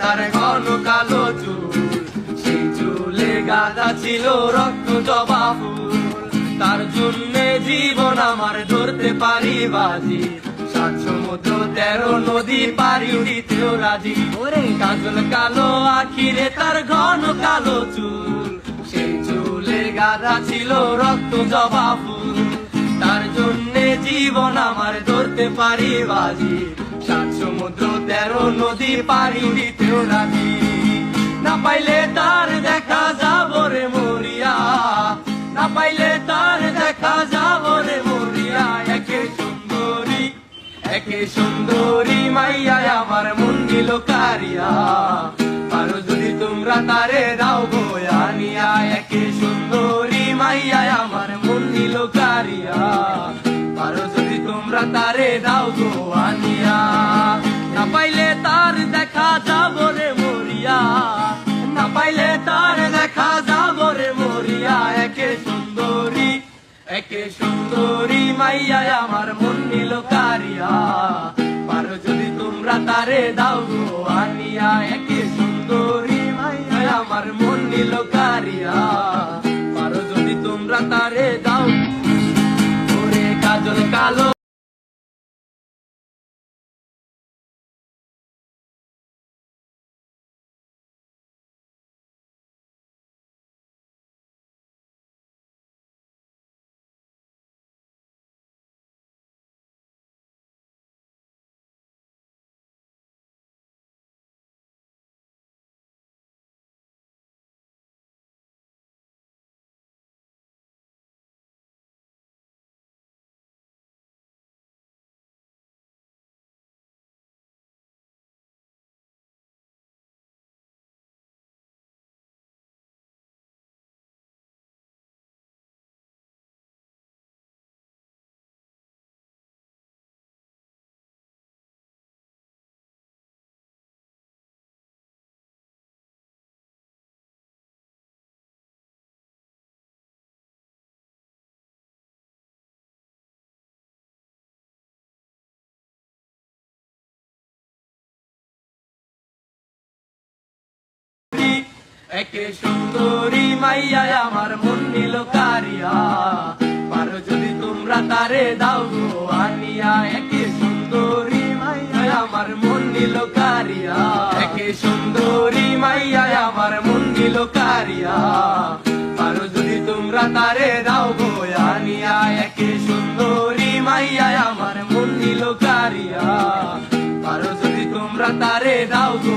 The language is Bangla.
তার ঘন কালো চুল, সেই চুলে গাঁদা ছিল রক্ত জবা ফুল। তার জন্যে জীবন আমার ধরতে পারি বাজি, 7 সমুদ্র 13 নদী পারি দিতেও রাজি। ওরে কাজল কালো আখিরে তার ঘন কালো চুল, সেই চুলে গাঁদা ছিল রক্ত জবা ফুল। তার জন্যে জীবন আমার ধরতে পারি বাজি, 7 সমুদ্র 13 নদী পারি দিতেও রাজি। না পাইলে তার দেখা যাব রে মরিয়া, না পাইলে তার দেখা যাব রে মরিয়া। একে সুন্দরী মাইয়া আমার মন দিল কারিয়া, পারো যদি তোমরা তারে দাও গো আনিয়া। একে সুন্দরী মাইয়া আমার মন দিল কারিয়া, পারো যদি তোমরা তারে দাও গো আনিয়া। না পাইলে তার দেখা যাব রে মরিয়া, না পাইলে তার দেখা যাব রে মরিয়া। একে সুন্দরী মাইয়া আমার মন নিল কারিয়া, পারো যদি তোমরা তারে দাও গো আনিয়া। একে সুন্দরী মাইয়া আমার মন নিল কারিয়া, পারো যদি তোমরা তারে দাও। ওরে কাজল কালো একে সুন্দরী মাইয়া আমার মন নিল কারিয়া, পারো যদি তোমরা তারে দাও গো আনিয়া। একে সুন্দরী মাইয়া আমার মন নিল কারিয়া, একে সুন্দরী মাইয়া আমার মন নিল কারিয়া, পারো যদি তোমরা তারে দাও গো আনিয়া। একে সুন্দরী মাইয়া আমার মন নিল কারিয়া, পারো যদি তোমরা তারে দাও গো